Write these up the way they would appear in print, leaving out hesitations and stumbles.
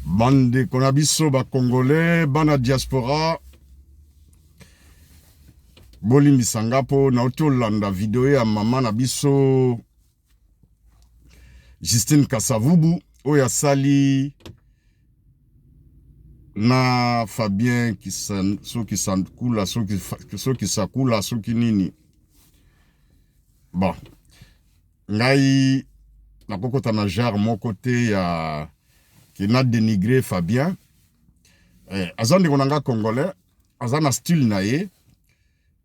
Bande konabiso ba Congolais, bana diaspora. Boli misangapo na otolanda video ya mama na biso Justine Kasavubu oya sali na Fabien soki sakula soki nini. Bon. Ngai nakokota na genre mon côté ya qui n'a dénigré Fabien. Azandi konanga congolais, azana style na ye.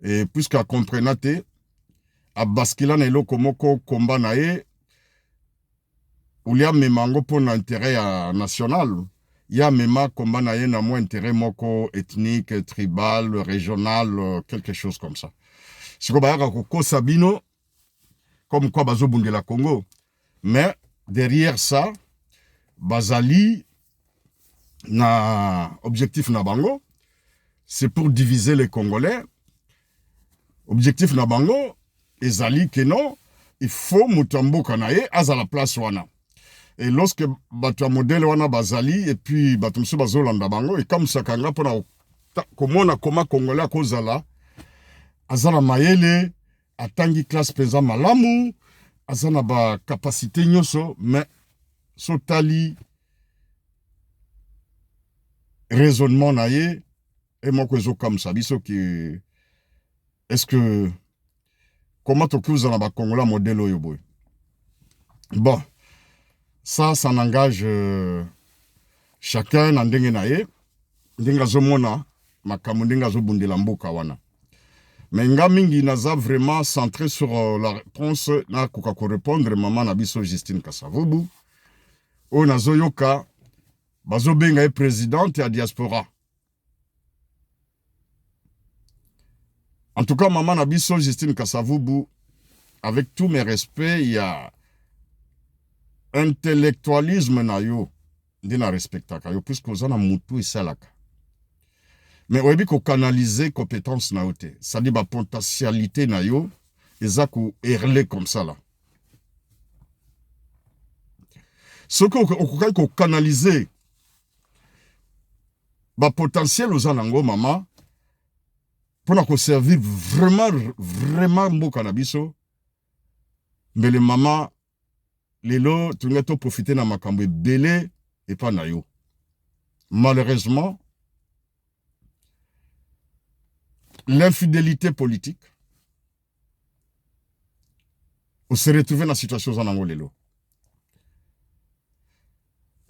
Et puisqu'à comprenate a baskila na eloko moko komba na ye ulia memango pour l'intérêt national. Ya mema komba na ye na mo intérêt moko ethnique, tribal, régional, quelque chose comme ça. Siko bayaka koko sabino comme quoi bazo bundela Congo. Mais derrière ça, bazali na objectif na bango, c'est pour diviser les Congolais. Objectif na bango, ezali que non, il faut mutambo kanaye à la place wana. Et lorsque batu modèle wana bazali et puis batu mso bazolanda bango et comme ça kanga pona komona koma Congolais kozala azala mayele atangi classe pesa malamu azana ba capacité nyoso mais sotali raisonnement naye et moko ezo comme ça biso ki est-ce que comment tu accuses dans la Congolais modèle oyoboy? Bon, ça n'engage chacun dans ndenge na ye, ndenge zomona makamu ndenge zobundela mboka wana. Mais nga mingi naza vraiment centré sur la réponse na koka ko répondre maman na biso Justine Kasavubu. O nazo yoka bazo benga présidente ya diaspora. En tout cas, maman Nabiso, Justine Kasavubu, avec tous mes respects, il y a intellectualisme na yo, dina respectaka yo, puisque vous en avez moutou et salaka. Mais on dit qu'on canalise compétences na yo te. Ça dit ma potentialité na yo, et ça qu'on erle comme ça là. Ce qu'on canalise, ma potentiel aux anango maman, pour nous servir vraiment beau cannabiso. Mais les mamans, les lots, tout le monde profiter de ma cambe belé et pas nayo. Malheureusement, l'infidélité politique, on se retrouve dans la situation en Angola.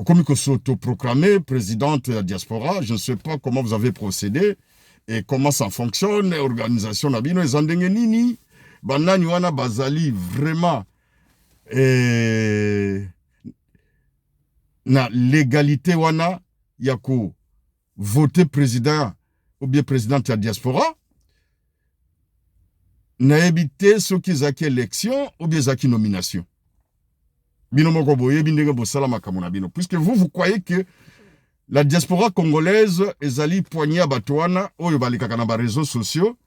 Comme que s'auto-proclamé présidente de la diaspora, je ne sais pas comment vous avez procédé. Et comment ça fonctionne, l'organisation nabino, les andenge nini, banani wana bazali vraiment na légalité wana yako voter président ou bien présidente de la diaspora, na éviter ceux qui zaki élection ou bien zaki nomination. Bino moko boye bindenge bosala makamuna bino, puisque vous croyez que la diaspora congolaise ezali poignée à Batouana, oyo balikaka na ba réseaux sociaux,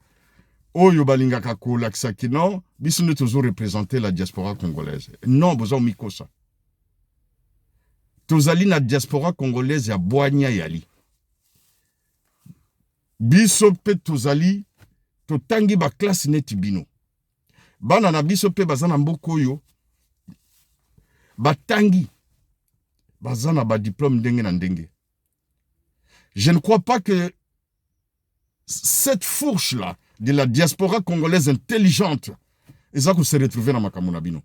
oyo balingaka ko laksaki non, biso ne toujours représenter la diaspora congolaise. Non, bozo mikosa. Tozali na diaspora congolaise ya boanya yali. Biso pe tozali totangi ba classe neti bino. Bana na biso pe bazana mboko yo batangi bazana ba diplôme ndenge na ndenge. Je ne crois pas que cette fourche-là de la diaspora congolaise intelligente, et ça que se retrouver dans Makamuna Bino.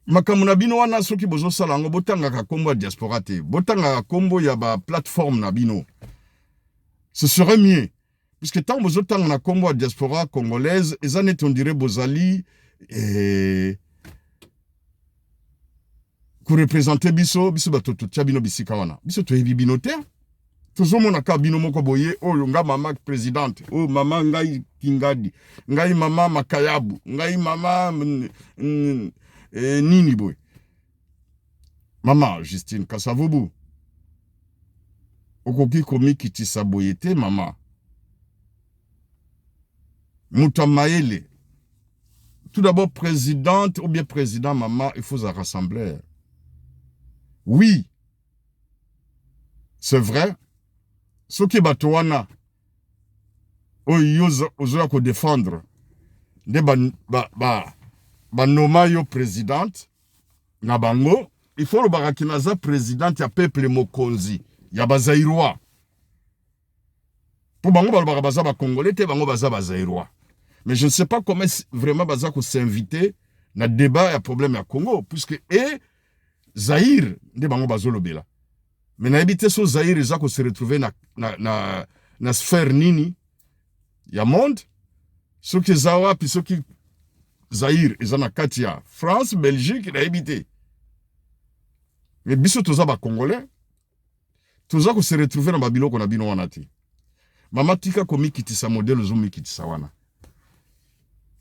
Makamuna Bino wana soki bozo salango botanga ka kombo diaspora te, botanga ka kombo ya ba plateforme na bino. Ce serait mieux puisque tant bozo tanga na kombo diaspora congolaise, et ça net on dirait bozali et pour représenter biso bato tia bino bisika wana biso to yebi bino te tozo mona ka bino moko boye oyo nga mama présidente o mama ngai Kingadi ngai mama Makayabu ngai mama nini boy mama Justine Kasavubu okoki komi kitisa boye te mama Moutamayele tout d'abord présidente ou bien président maman il faut se rassembler. Oui, c'est vrai. Ce qui est wana, ozoya ko défendre, de noma yo présidente, na bango, il faut le barakinaza présidente ya peuple mokonzi, ya bazairwa. Pour bango baza ba congolais, te bango baza bazairwa. Mais je ne sais pas comment vraiment baza ko s'inviter na débat ya problème ya Congo, puisque Zaïre, de bango bazolobela. Mais na habité so Zaïre, ils ko se retrouver na sphère nini ya monde, ceux qui zawa puis ceux qui Zaïre, ils en kati ya France, Belgique, na habité. Mais biso toza ba congolais, toza ko se retrouver na babiloko na bino wana te. Mama tika komi kitisa modèle zo mi kitisa wana.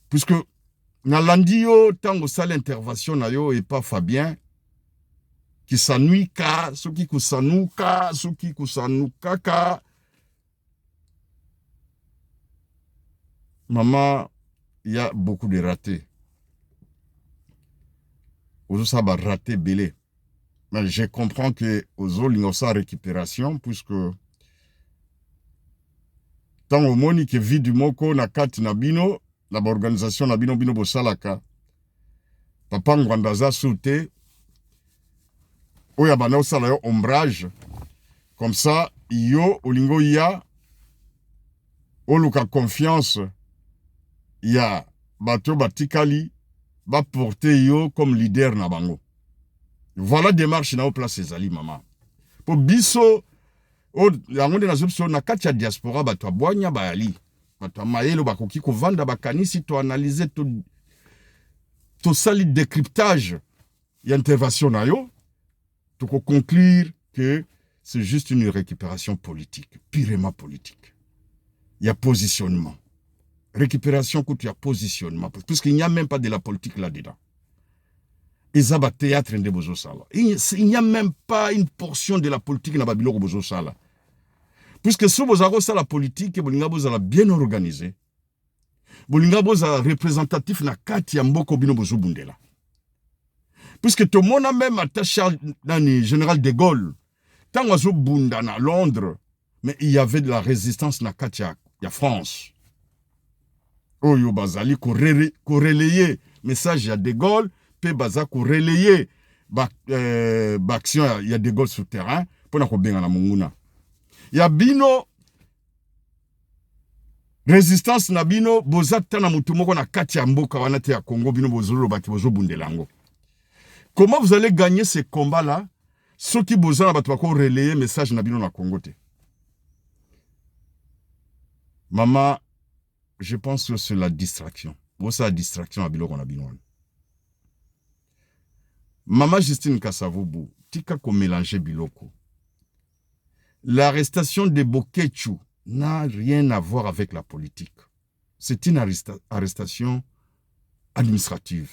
Puisque na landi yo tango sala intervention na yo et pas Fabien qui s'ennuie ka, ceux qui kusanuka, ceux qui kusanuka ka. Maman, il y a beaucoup de ratés. Ozo ça va rater belé. Mais je comprends que ozo l'ingosa récupération puisque tant au moni que vie du moko na kati na bino la organisation na bino bosalaka papa ngwandaza soute oya bana osala yo ombrage comme ça yo olingo ya oluka confiance ya bato batikali ba porter yo comme leader na bango. Voilà démarche na au place ezali mama po biso o yango na zopso na kati ya diaspora bato abwanya bayali bato mayelo bakoki ko vanda bakanisi to analyser to sali décryptage y intervention na yo to conclure que c'est juste une récupération politique, purement politique. Il y a positionnement. Récupération quand il y a positionnement puisqu'il n'y a même pas de la politique là-dedans. Ezaba théâtre de bozo sala. Il n'y a même pas une portion de la politique na babilo bozo sala. Puisque si vous avez la politique, vous avez bien organisé. Vous avez représentatif na kati ya mboko bino bozo bundela. Puisque tout le monde a même attaché dans général de Gaulle. Tant que vous bunda à Londres, mais il y avait de la résistance na kati ya France. Oyo bazali ko relayer message ya de Gaulle, pe baza ko relayer action ya de Gaulle sur terrain pour na ko benga na munguna. Ya bino résistance na bino bozata na mutu moko na kati ya mboka wana te ya Congo bino bozolo baki bozobundelango. Comment vous allez gagner ces combats là ceux qui bozana na bato bako relayer message na bino na Congo te? Maman, je pense que c'est la distraction. C'est la distraction à biloko na bino. Maman Justine Kasavubu, tika ko mélanger biloko. L'arrestation de Bokechu n'a rien à voir avec la politique. C'est une arrestation administrative.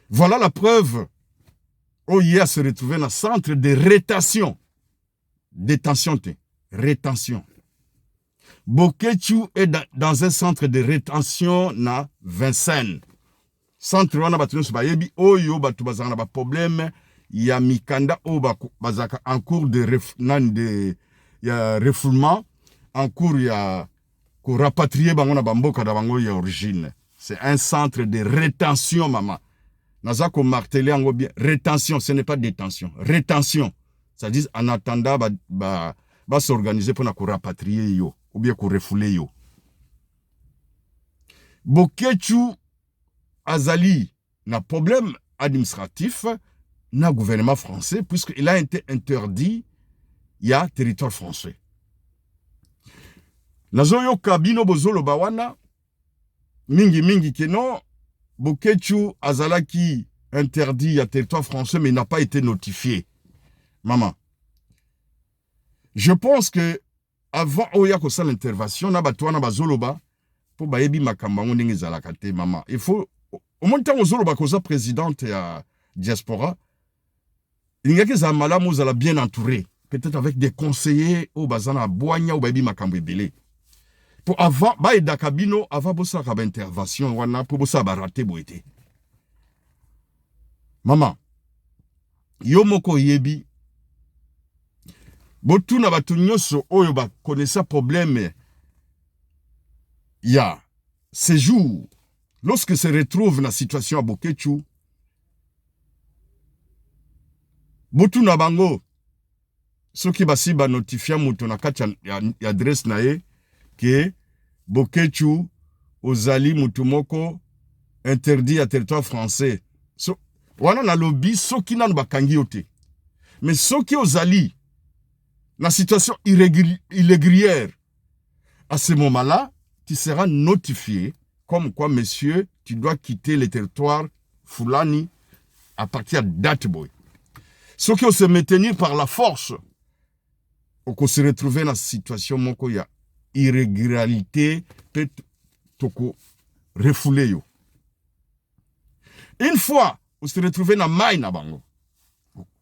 Voilà la preuve. Oya se retrouver dans un centre de rétention. Détention, rétention. Bokechu est dans un centre de rétention na Vincennes. Centre wana batu so bayebi oyo batu bazana ba problème ya mikanda o bazaka en cours de refoulement, en cours ya ko rapatrier bango na bamboka da bango ya origine. C'est un centre de rétention maman. Naza ko marteler en bien rétention, ce n'est pas détention, rétention. Ça dit en attendant ba s'organiser pour na ko rapatrier yo ou bien ko refouler yo. Bokechu azali na problème administratif na gouvernement français puisqu'il a été interdit il y a territoire français. Nazoyo kabino bozolo bawana mingi keno Bokechu azalaki interdit à territoire français mais n'a pas été notifié. Maman, je pense que avant oya ko sa l'intervention na batwana bazoloba pour bayebi makambango ndenge zalaka te maman. Il faut au moins temps ozoloba ko sa présidente ya diaspora il y a que za malamu zala bien entouré, peut-être avec des conseillers au bazana boanya ou bayebi makambo ebele. Pour avant ba edakabino avant bosa ka intervention wana pour bosa ba rater boete. Maman, yo moko yebi botuna batu nyonso oyo bakonesa problème ya séjour lorsque se retrouve na situation à Bokechu botuna bango soki basi ba notifia mutu na kati ya adresse na ye ke Bokechu ozali mutu moko interdit à territoire français. So, wana na lobby soki nanu bakangi yo te. Mais soki ozali na situation irrégulière, à ce moment-là, tu seras notifié comme quoi, monsieur, tu dois quitter le territoire Fulani à partir de date boy. Soki on se maintenir par la force, on se retrouver dans la situation moko ya irrégularité, peut toko refoulé yo. Une fois, on se retrouve dans maï na bango.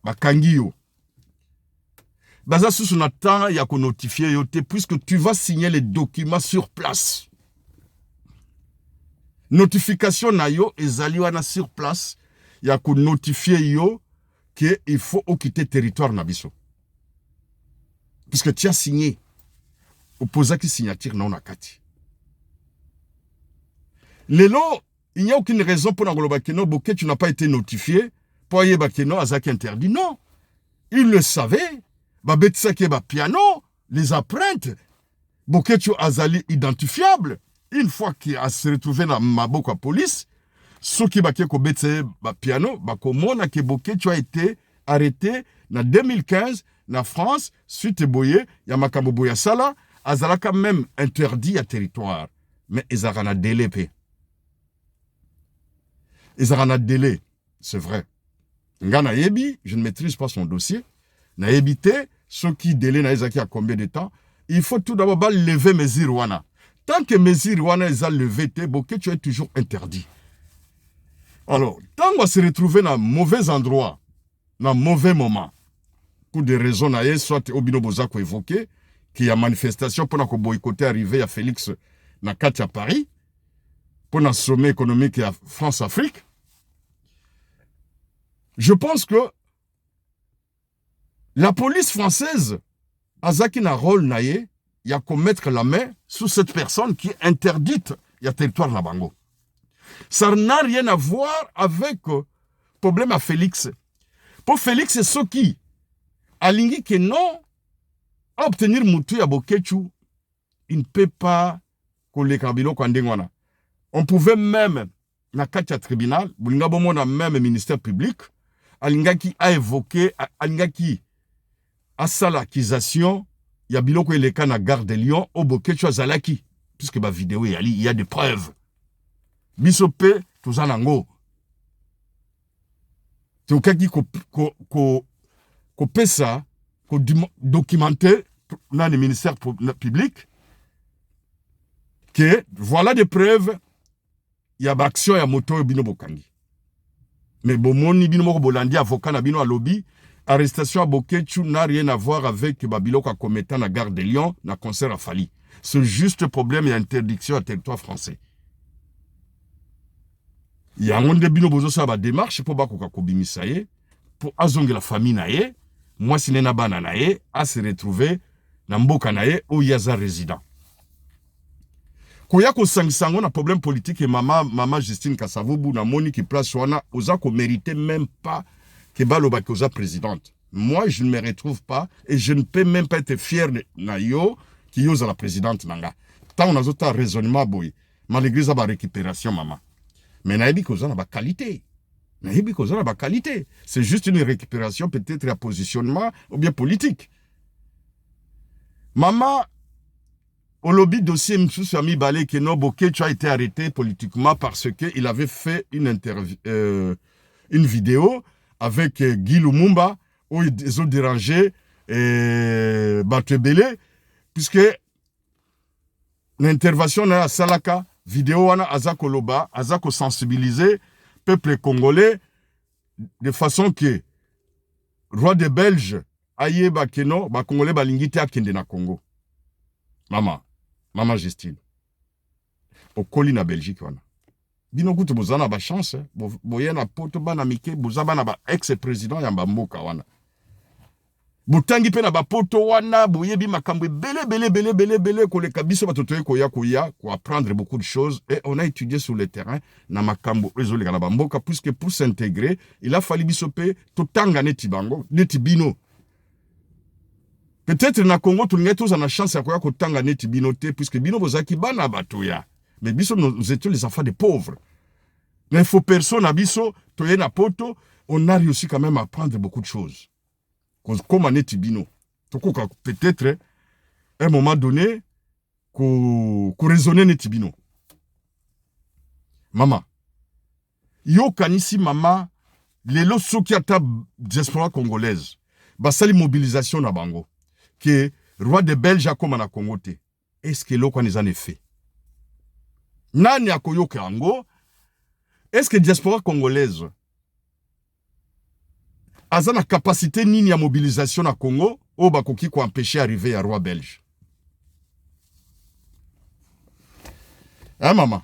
Bakangi yo. Baza sous son temps, il y a qu'on notifie yo te, puisque tu vas signer les documents sur place. Notification na yo, ezali wana sur place, il y a qu'on notifie yo que il faut quitter territoire na biso. Puisque tu as signé. Opposa qui signature na onakati. Lelo, il n'y a aucune raison pour Nangolo Boké, tu n'as pas été notifié. Pour Aye Bakeno, Azak interdit. Non. Il le savait. Babetsake piano, les empreintes. Boké, tu Azali identifiable. Une fois qu'il a se retrouvé dans Maboko police, ceux qui baké ko betse piano, bakomona ke Boké, tu as été arrêté en 2015 en France, suite boye, Yamakambo Boya Sala, Azalaka même interdit à territoire. Mais ils ont un délai. Ils ont un délai, c'est vrai. Nga nayebi, je ne maîtrise pas son dossier. Nayebi te, ceux qui délai na ezaki à combien de temps? Il faut tout d'abord lever mes wana. Tant que mes wana ils ont levé te, Boké, tu es toujours interdit. Alors, tant qu'on va se retrouver dans un mauvais endroit, dans un mauvais moment, pour des raisons naye, soit Obino Bozako évoqué, qu'il y a manifestation pour qu'on boycotter arriver à Félix na Katia Paris, pour un sommet économique à France-Afrique. Je pense que la police française, Azaki na rôle naye, il y a qu'à mettre la main sur cette personne qui est interdite, il y a territoire na bango. Ça n'a rien à voir avec problème à Félix. Pour Félix, c'est ce qui, alingi que non, à obtenir Moutou à Bokechu, il ne peut pas coller Kabilo Kwandengwana. On pouvait même, na katia tribunal, Boulingabo na même ministère public, Alingaki a évoqué, Alingaki a ça l'accusation, il y a biloko le cas na gare de Lyon, au Bokechu Azalaki, puisque ma vidéo il y a des preuves. Bisope, tout ça nango. C'est au cas qui ko pesa, ko documenter dans le ministère public, que voilà des preuves, il y a action, il y a moto bino bokangi. Mais bomoni bino moko bolandi avocat na bino à lobby, arrestation à Bokechu n'a rien à voir avec Babilo ka commettant na gare de Lyon, na concert à Fali. C'est juste problème et interdiction à territoire français. Il y a un monde de bino bozo sa ba démarche pour bako ka kobimisaye, pour azonge la famille naye, moi si nena bana naye, à se retrouver na mboka naye où yaza résident. Koya ko sangisango na problème politique et maman Justine Kasavubu na moni qui place wana oza ko mériter même pas que baloba koza présidente. Moi je ne me retrouve pas et je ne peux même pas être fier na yo qui yoza la présidente nanga. Tant on a zota raisonnement boy, malgré ça ba récupération maman. Mais naebi koza na ba qualité. Naebi koza na ba qualité. C'est juste une récupération peut-être à positionnement ou bien politique. Maman au lobby dossier M. Sami Balé Keno Boké, tu as été arrêté politiquement parce qu'il avait fait une vidéo avec Guy Lumumba où ils ont dérangé Batebele, puisque l'intervention à Salaka, vidéo à Azako Loba, Azako sensibiliser peuple congolais de façon que roi des Belges, Aye Bakeno, Congolais Balingite Akende na Congo. Maman Justine. Au Coli na Belgique, wana. bino kutu bozana ba chance boye na poto bana mike bozaba na ba ex-président ya mboka wana botangi pe na ba poto wana boyebi makambo bele koleka biso bato toye koya ko apprendre beaucoup de choses et on a étudié sur le terrain na makambo ezoleka na ba mboka puisque pour s'intégrer il a fallu biso pe totanga neti bango neti bino. Peut-être na Congo tulinga tous na chance ya koya kotanga neti bino te puisque bino bozaki bana batoya. Mais biso nous étions les enfants des pauvres. Mais il faut personne à biso toye na poto, on a réussi quand même à apprendre beaucoup de choses. Comme on est bino. Peut-être à un moment donné ko raisonner neti bino. Mama. Yo kanisi mama lelo soki ata diaspora congolaise. Basali mobilisation na bango. Que roi de Belge a comme na Congo te. Est-ce que l'on a en effet? Nani akoyoka yango? Est-ce que diaspora congolaise a la capacité nini ya mobilisation na Congo ou bakoki ko empêcher arriver à roi belge? Hein maman?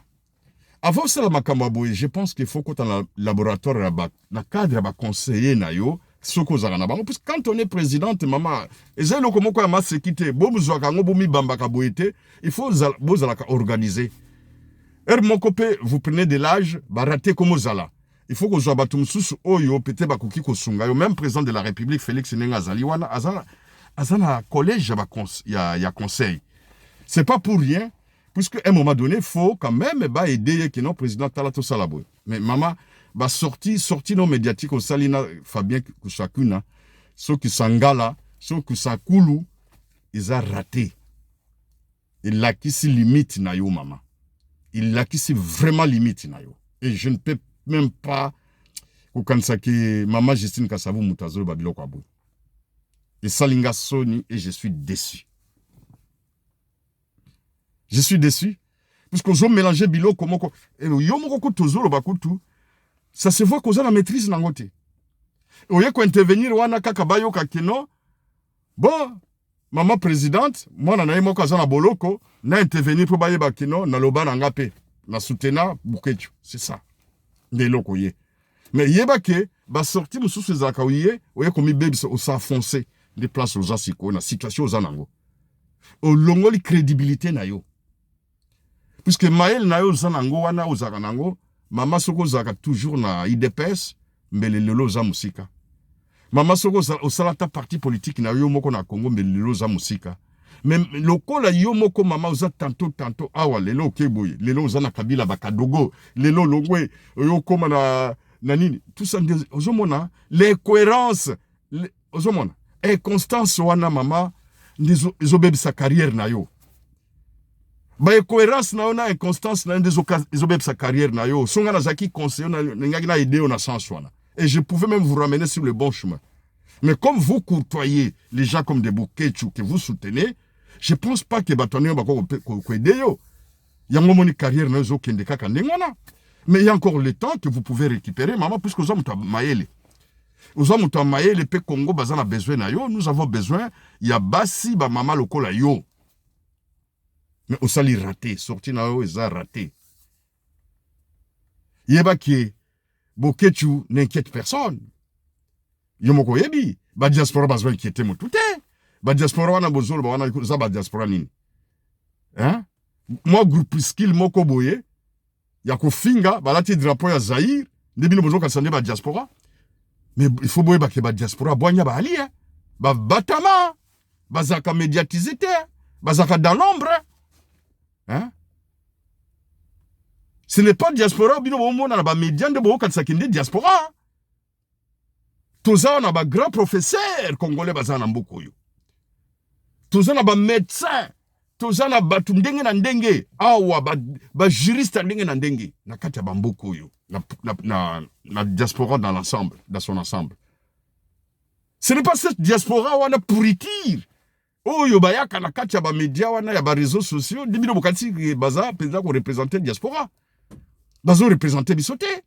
Avant ça la makambo, je pense qu'il faut que dans le laboratoire na cadre ba conseiller na yo soko zaka na bango parce que quand on est présidente maman ezelo komoko ya masekité bo muzwa kango bo mi bamba ka boité il faut bozala organiser. Mokopé, vous prenez de l'âge, baraté comme zala. Il faut que vous soyez batumsusu oyo pete bakuki ko sunga yo même président de la République Félix Nenga Zaliwana azana collège ya conseil. C'est pas pour rien puisque à un moment donné faut quand même aider que non président Talato Salabo. Mais maman sorti non médiatique au Salina Fabien Kusakuna ceux qui sangala ceux qui sakulu ils ont raté. Il a qui si limite na yo maman. Il a qui si vraiment limite na yo. Et je ne peux même pas que maman Justine Kassavou Moutazo Babilo Kwabou. Et Salinga Sony et je suis déçu. Je suis déçu. Parce qu'on a mélangé Bilo comme et le Yomoko Tozolo Bakutu, ça se voit qu'on a la maîtrise nangote. Au lieu d'intervenir, wana kakabayo kakino, bon, maman présidente, moi na naimo kazana boloko, na intervenir pour baye bakino, na loba na ngape, na soutena bukechu, c'est ça. Les locaux yé. Mais yeba ke, ba sorti mususu zakawiye, oye komi baby au s'enfoncer, les places aux asiko, na situation aux anango. Au longo li crédibilité na yo. Puisque mael na yo zanango wana aux akanango, mama soko zaka toujours na IDPS, mais les lelo za musika. Mama soko au salata parti politique na yo moko na Congo, mais les lelo za musika. Mais loko la yo moko mama oza tantôt awa lelo keboye, lelo za na Kabila bakadogo, lelo longwe yo koma na nini, tout ça ozomona les cohérences, ozomona et constance wana mama ndezo sa carrière na yo. Ba cohérence na ona et constance na ndezo sa carrière na yo. Songa na zaki conseiller na ngaki na idée na sens wana. Et je pouvais même vous ramener sur le bon chemin. Mais comme vous courtoyez les gens comme des Boukéchou que vous soutenez, je pense pas que batonné ba ko aider yo. Yango moni carrière na zo kende kaka ndengona. Mais il y a encore le temps que vous pouvez récupérer maman puisque vous avez maïele. Vous avez maïele pe Congo bazana besoin na yo, nous avons besoin ya basi ba mama lokola yo. Mais au sali raté, sorti na yo eza raté. Yeba ki Bokechu n'inquiète personne. Yomoko yebi, ba diaspora bazwa inquiété mo touté. Ba diaspora wana bozolo ba wana za ba diaspora nini. Hein? Moi groupe skill moko boye ya ko finga balati drapeau ya Zaïre, ndebino bozo ka sande ba diaspora. Mais il faut boye ba ke ba diaspora boanya ba ali hein. Ba batama, bazaka médiatisé te, bazaka dans l'ombre. Hein? Ce n'est pas diaspora, bino bomo na ba médian de bo katsakinde diaspora. Toza na ba grand professeur congolais bazana mboko yo. Toza na ba médecin, toza na ba ndenge na ndenge, awa ba juriste ndenge na ndenge na kati ya bamboko yo. Na diaspora dans l'ensemble, dans son ensemble. Ce n'est pas cette diaspora wana pourriture. Oh yo bayaka na kati ya ba média wana ya ba réseaux sociaux, dibino bokati baza penza ko représenter diaspora. Bazo représenter bisote.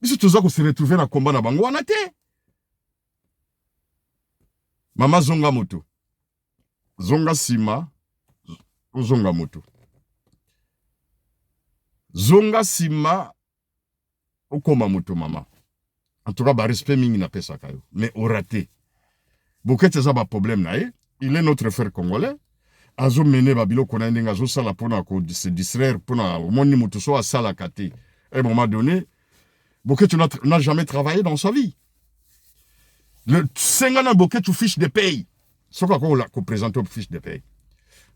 Biso toza ko se retrouver na combat na bango wana te. Mama zonga moto. Zonga sima, zonga moto. Zonga sima okoma moto mama. En tout cas, respect mingi na pesa kayo. Mais au raté. Bokete za ba problème na ye. Il est notre frère congolais. Azo mené babilo kona ndenge azo sala pona ko se distraire pona moni moto so asala kate. À un moment donné, Bokete n'a jamais travaillé dans sa vie. Le 50 ans Bokete fiche de paye. Ce qu'on présente au fiche de paye.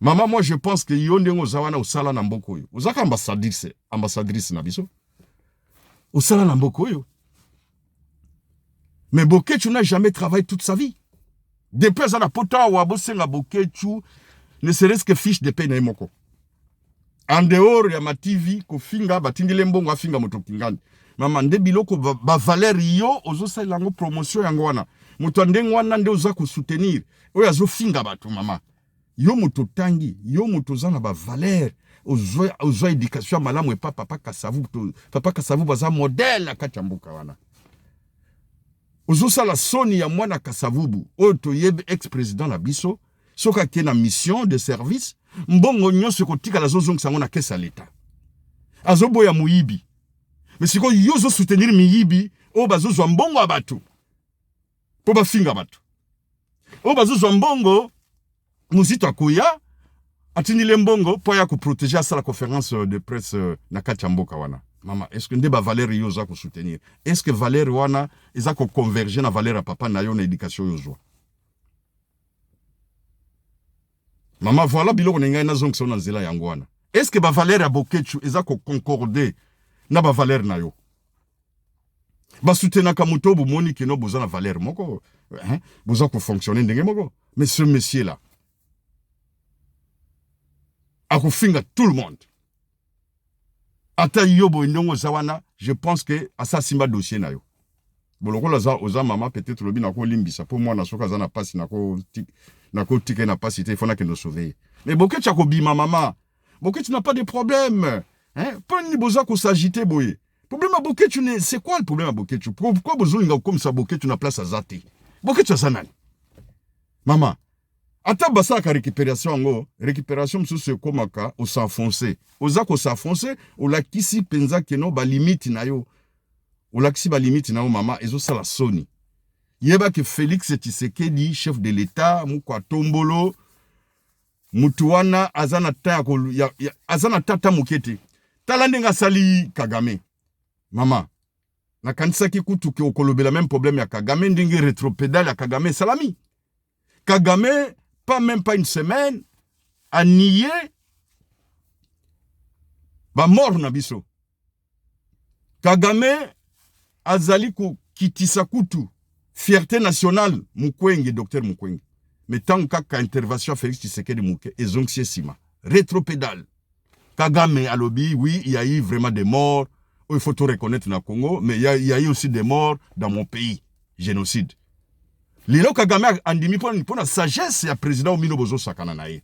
Maman, moi je pense que yonde ngozawana osala na mboko yo. Ozaka ambassadrice na biso. Osala na mboko yo. Mais Bokete n'a jamais travaillé toute sa vie. Depuis à la pota ou abosenga Bokete ne serait-ce que fiche de paye na moko. En dehors ya ma TV ko finga batindile mbongo afinga moto kingani. Mama nde biloko ba valeur yo ozo lango promotion yango wana. Moto ndengo wana nde oza ko soutenir. Oyo azo finga batu mama. Yo moto tangi, yo moto zana ba valeur. Ozo éducation malamu epa papa kasavu baza modèle akati mboka wana. Ozo sala soni ya mwana kasavubu. Oyo toyebe ex-président na biso. Soka ke na mission de service. Mbongo nyonso kotika la zozong sango na kesa l'État. Azobo ya muibi. Mais si ko yozo soutenir miyibi, o bazozo mbongo abatu. Po ba finga batu. O bazozo mbongo muzito akoya atindile mbongo po ya ko protéger sa la conférence de presse na kachamboka wana. Mama, est-ce que nde ba valeur yozo ko soutenir? Est-ce que valeur wana eza ko converger na valeur papa na yo na éducation yozo? Maman, voilà biloko nenga na zonk sona nzela yango wana. Est-ce que ba valeur ya Bokete eza ko concorder na ba valeur na yo? Ba soutenaka moto bo moni ke no boza na valeur moko, hein? Boza ko fonctionner ndenge moko. Mais ce monsieur là a ko finga tout le monde. Ata yobo ndongo zawana, je pense que asa simba dossier na yo. Boloko la za oza mama peut-être lobi na ko limbisa pour moi na soka za na passe na ko tike na passe il faut na que nous sauver. Mais Bokete chako bima mama. Bokete n'a pas de problème. Hein? Pas ni besoin qu'on s'agite boye. Problème à Bokete c'est quoi le problème à Bokete? Pourquoi besoin comme ça Bokete na place à zate? Bokete ça nani? Maman. Ata basa ka récupération ngo, récupération msusu komaka au s'enfoncer. Oza ko s'enfoncer, o la kisi penza keno ba limite na yo. O la kisi ba limite na yo mama ezo sala soni. Yeba que Félix Tshisekedi, chef de l'État, mukwa tombolo, mutuwana azana tata mukete. Talandenga sali Kagame. Mama, na kanisa ki kutu ki okolobela même problème ya Kagame, ndenge rétropédale ya Kagame salami. Kagame, même pas une semaine, a nié, ba mort na biso. Kagame, azali ko kitisa kutu. Fierté nationale, Mukwenge, docteur Mukwenge. Mais tant qu'à intervention Félix Tshisekedi Mouké, et Zonksie Sima. Rétropédale. Kagame à lobby, oui, il y a eu vraiment des morts. Il faut tout reconnaître dans le Congo, mais il y a eu aussi des morts dans mon pays. Génocide. Lelo Kagame andimi pour la sagesse ya président Omino Bozo Sakana nae.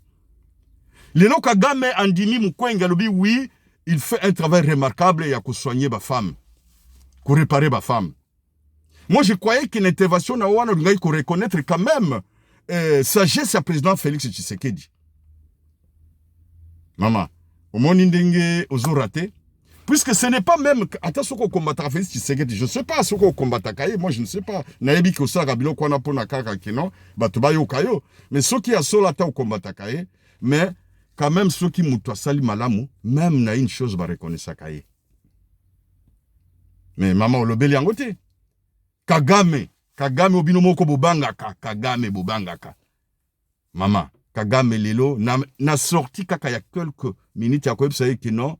Lelo Kagame andimi Mukwenge à lobby, oui, il fait un travail remarquable et a soigner ma femme. Pour réparer ma femme. Moi, je croyais qu'une intervention na wana ngai ko reconnaître quand même sagesse ya président Félix Tshisekedi. Maman, au moins ndenge ozo raté puisque ce n'est pas même attention qu'on combattra Félix Tshisekedi, je sais pas ce qu'on combattra kaye, moi je ne sais pas. Nayebi ko sa gabilo ko na pona kaka keno, batu ba yo kayo, mais ceux qui a sola ta combattra kaye, mais quand même ceux qui muto sali malamu, même na une chose ba reconnaître kaye. Mais maman olobeli yangote. Kagame obino moko bobangaka, Kagame bobangaka. Maman, Kagame lelo, na sorti kaka ya quelques minutes ya koyebisa que non,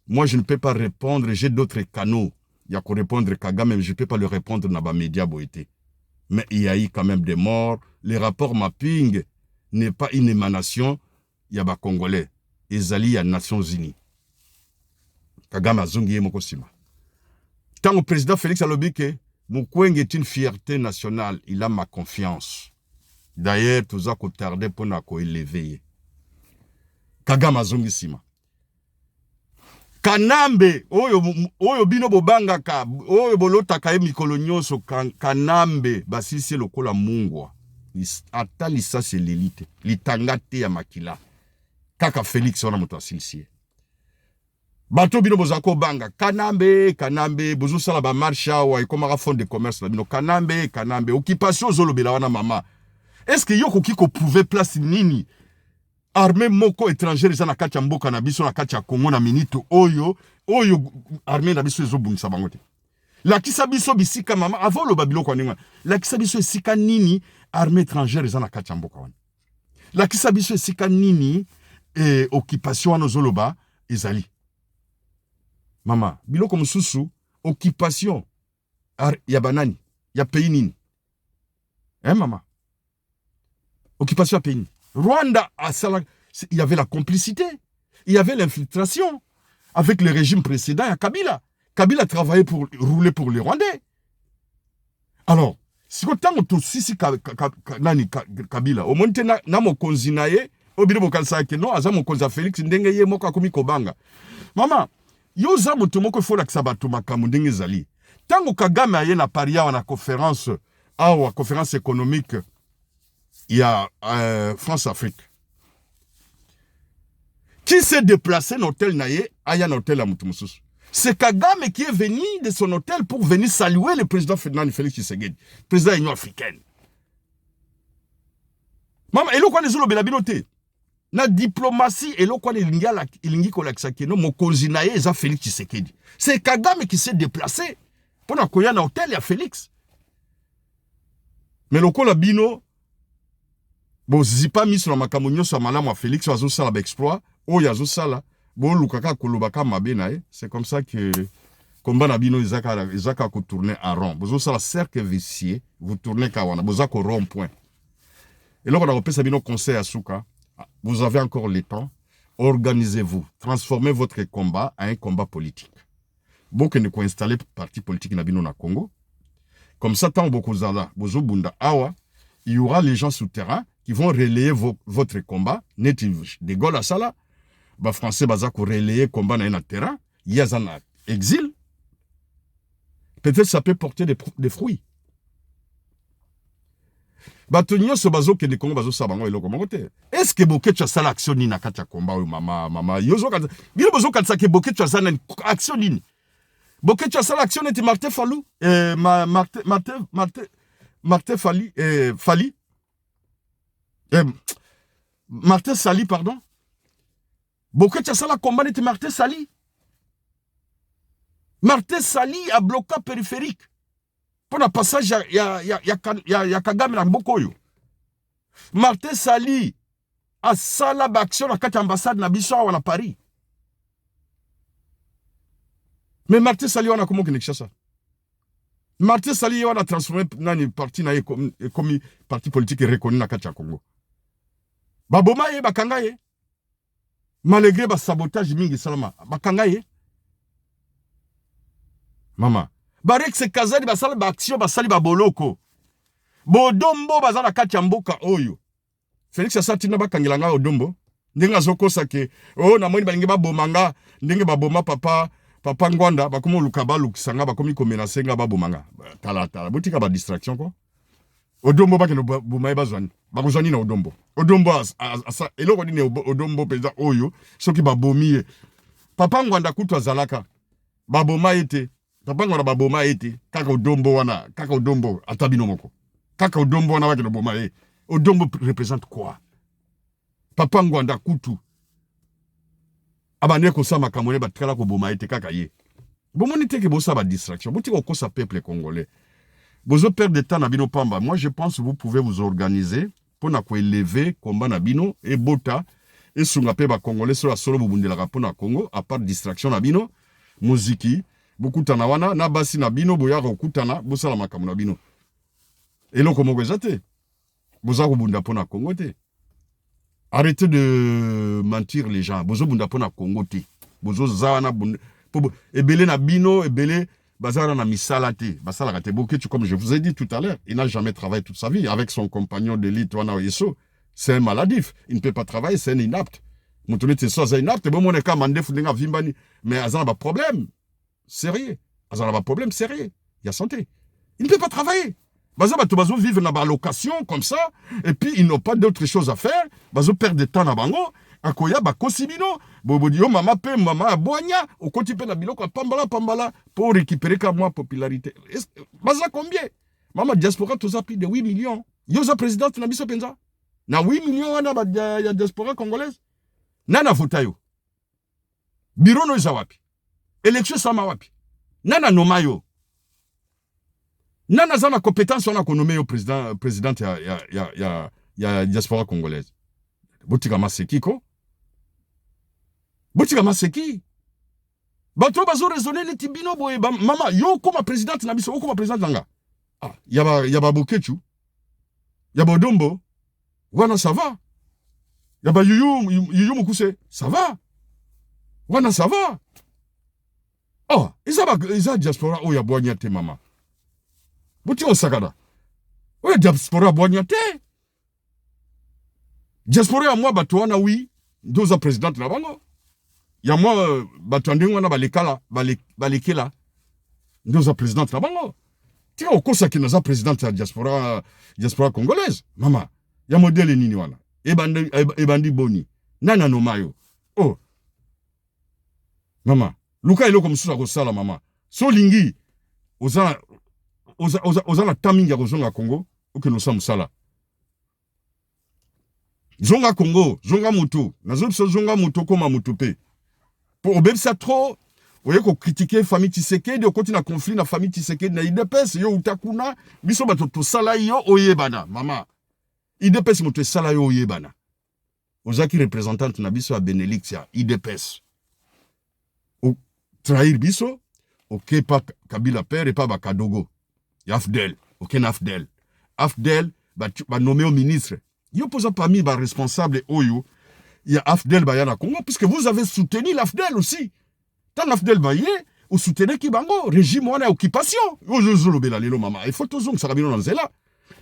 moi je ne peux pas répondre, j'ai d'autres canaux. Il y a qu'à répondre Kagame, mais je ne peux pas le répondre dans les médias boité. Mais il y a eu quand même des morts. Les rapports mapping n'est pas une émanation, il y a des Congolais. Ils allient à Nations Unies. Kagame a zongi moko sima. Tant au président Félix Alobike, Mukwenge est une fierté nationale. Il a ma confiance. D'ailleurs, tout ça qu'on tardait pour nous élever. Kagame azongi sima. Kanambe, oyo bino bobangaka, oyo bolotaka mikolo nyonso kanambe, basisi lokola mungwa. Ata lisasi l'élite, litangate ya makila. Kaka Félix wana moto asilisiye. Bato bino bozako banga kanambe bozo sala ba marcha wa ikomara fond de commerce la bino kanambe occupation zolobela wana mama. Est-ce que yoko kiko prouver place nini armée moko étrangère za na kati ya mboka na biso na kati ya Congo na minute oyo armée na biso ezobungisa bango te. La kisa biso bisika mama avant le babilo kwa ninga. La kisa biso esika nini armée étrangère za na kati ya mboka wana. La kisa biso esika nini occupation wana zoloba ezali. Mama, biloko mususu occupation ya banani ya pays nini? Mama. Occupation ya pays nini? Rwanda il y avait la complicité, il y avait l'infiltration avec le régime précédent à Kabila. Kabila travaillait pour rouler pour les Rwandais. Alors, si vous avez Kabila, au moins na mokonzi na ye, obile bokalsa ke no aza mokonzi Félix ndenge ye moko akomi kobanga. Mama, yo za moto moko fola kisabato makamu ndenge zali. Tango Kagame aye na paria na conférence conférence économique il y a France-Afrique. Qui s'est déplacé dans l'hôtel Naye, aya dans l'hôtel à Moutoumousous. C'est Kagame qui est venu de son hôtel pour venir saluer le président Félix Tshisekedi, président de l'Union africaine. Maman, et là, quoi les autres binoté? La diplomatie, et là, quoi les lingi kolakisakeno, mokonzi Naye, eza Félix Tshisekedi. C'est Kagame qui s'est déplacé pour na koya na hôtel ya Félix. Mais le la bino, bon, si pas mis sur la macamonio sur malamu à Félix, oiseau sala exploit, oh yazo sala, bon lukaka kolobaka mabenae, c'est comme ça que combat nabino izaka ko tourner en rond. Bozo sala cercle vicieux, vous tournez kawana, bozako rond point. Et là on a repris sabino conseil à Souka, vous avez encore le temps, organisez-vous, transformez votre combat en un combat politique. Bon que ne ko installer parti politique nabino na Congo. Comme ça tant beaucoup zala, bozo bunda awa, il y aura les gens souterrains qui vont relayer votre combat. Native de Gaulle à Sala, les Français vont relayer le combat dans un terrain. Il y a un exil. Peut-être ça peut porter des fruits. Est-ce que Boké tu as ça l'action ni na katia combat ou mama yozo quand bien besoin quand ça que Boké tu as ça action ni Boké tu as ça l'action était Martin Fallou Martin Fali Martin Sali, pardon. Beaucoup de ça la combat était Martin Sali. Martin Sali a bloqué périphérique. Pour le passage, il y a Kagame dans Bokoyo. Martin Sali a sala action à 4 ambassades na biso à Paris. Mais Martin Sali on a comment que ça? Martin Sali on a transformé dans parti na comme parti politique reconnu na Katia Congo. Baboma ye bakanga ye. Malgré ba sabotage mingi salama bakanga ye. Mama, barek se kazali basala ba action basali ba boloko. Bodombo bazala kati ya mboka oyo. Félix Asatina bakangilanga odombo. Ndenga zokosa ke na moni balingi babomanga ndenge baboma papa Ngwanda bakomo lukaba lukisanga bakomi ko menacer nga babomanga. Tala botika ba distraction quoi. Odombo bakeno bumaye bazwani. Bakozwani na odombo. Odombo asa eloko dine odombo peza oyo soki babomiye. Papa Ngwanda kutu azalaka. Baboma ete. Papa Ngwanda baboma ete. Kaka odombo wana, kaka odombo atabino moko. Kaka odombo wana bakeno bomaye. Odombo représente quoi? Papa Ngwanda kutu. Abane ko sama kamone batkala ko boma ete kaka ye. Bomoni teke bosa ba distraction. Boti ko kosa peuple congolais. Bozo perdre de temps na bino pamba. Moi je pense que vous pouvez vous organiser pour na ko élever combat na bino et bota et sunga pe ba congolais sur la solo bubundela ka pona Congo à part distraction na bino muziki beaucoup tana wana na basi na bino boya ko kutana bosala makamu na bino. Et non comment ezate. Boza ko bunda pona Congo te. Arrêtez de mentir les gens. Bozo bunda pona Congo te. Bozo zawana bunda ebele na bino ebele bazara na misala te. Basala kate boketu comme je vous ai dit tout à l'heure, il n'a jamais travaillé toute sa vie avec son compagnon d'élite wana yeso. C'est un maladif, il ne peut pas travailler, c'est un inapte. Moutoni te so za inapte, bon mon ka mande fulinga vimbani, mais azana ba problème sérieux. Azana ba problème sérieux. Il y a santé. Il ne peut pas travailler. Bazo vivre dans la location comme ça, et puis ils n'ont pas d'autre chose à faire. Bazo perdre de temps dans bango, akoya bakosi bino bobodi yo mama pe mama abonya okoti pe na biloko pambala pour récupérer ka moi popularité baza combien mama diaspora toza plus de 8 millions yo za présidente na biso penza na 8 millions wana ba ya diaspora congolaise nana vota yo biro no za wapi élection sama wapi nana noma yo nana za na compétence wana ko nommer yo présidente ya diaspora congolaise botika masekiko botika maseki bato bazo raisonner neti bino boye mama yo koma présidente na biso okoma présidente nanga ah yaba bokechu yaba dombo wana ça va yaba yuyu mukuse ça va wana ça va oh isa diaspora o ya boanya te mama buti osakada o diaspora boanya te diaspora ya moi bato wana oui doza présidente na bango ya moi bato ndenge wana balekela doza présidente na bango tika okosa ki naza présidente ya diaspora congolaise mama ya modele nini wana ebandi boni nana no mayo oh mama luka eloko mususu akosala mama so lingi oza na tamingi ya kozonga Congo okeno sa musala zonga Congo zonga mutu nazo biso zonga mutu koma mutu pe pour obebisa trop oye ko critiquer famille Tshisekedi okoti na conflit na famille Tshisekedi na IDPS yo utakuna biso bato to sala yo oyebana mama IDPS mutu sala yo oyebana ozaki représentante na biso ya Benelux ya IDPS o trahir biso ok pa Kabila père et pas Bakadogo ya Afdel ok na Afdel ba nommé au ministre yo posa parmi ba responsable oyo ya Afdel bayana Congo puisque vous avez soutenu l'Afdel aussi tant l'Afdel baye ou soutenez ki bango régime wana occupation yo zolobela lelo mama il faut tozong ça kabino na nzela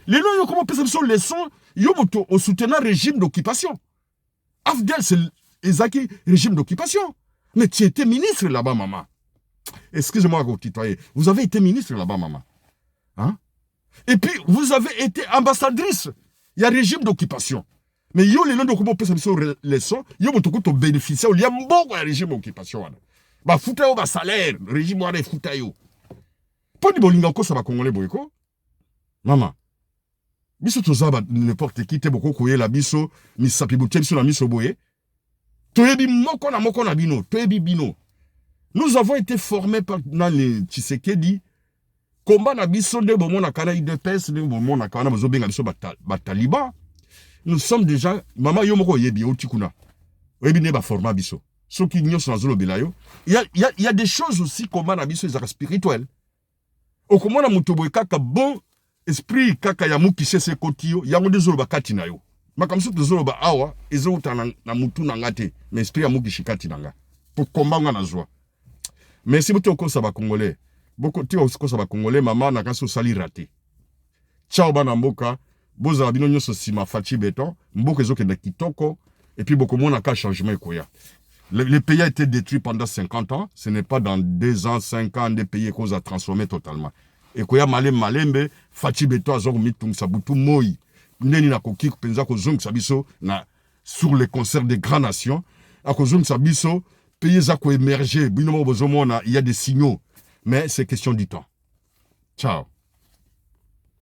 lelo yo comment pesa biso leçon yo moto au soutenant régime d'occupation Afdel c'est ezaki régime d'occupation mais tu étais ministre là-bas maman excusez-moi à tutoyer vous avez été ministre là-bas maman hein et puis vous avez été ambassadrice il y a régime d'occupation mais yo les gens comment pesa biso leçon yo moto ko to bénéficier au liam bongo ya régime d'occupation wana ba futa yo ba salaire régime wana futa yo po di bolinga ko sa ba congolais boyeko mama biso tozaba n'importe qui te boko koyela biso misapi botie biso na miso boye toyebi moko na bino toyebi bino nous avons été formés par les Tshisekedi combat na biso de bomona kana IDPS de bomona kana bozo benga biso bataliban nous sommes déjà mama yo moko yebi otikuna oyebi ne ba forma biso soki nyoso nazolo belayo il y a des choses aussi combat na biso ezaka spirituel okomona muto boye kaka bon esprit kaka ya mukise se kotio yango dezolo bakati na yo makamso tezolo ba awa ezouta na mutu na ngate mais esprit ya mukishi kati nanga pour combat nga na joie merci beaucoup kosa ba congolais beaucoup ti kosa ba congolais mama na kaso sali raté ciao bana mboka boza bino nyoso sima fachi beton mboka ezokenda kitoko et puis beaucoup mona ka changement ekoya le pays a été détruit pendant 50 ans ce n'est pas dans 2 ans 5 ans des pays qu'on a transformé totalement ekoya malembe fachi beton azoko mitungisa butu moi neni na koki penza ko zongisa biso na sur les concerts des grandes nations a ko zongisa biso pays za ko émerger bino mo bozomona il y a des signaux mais c'est question du temps ciao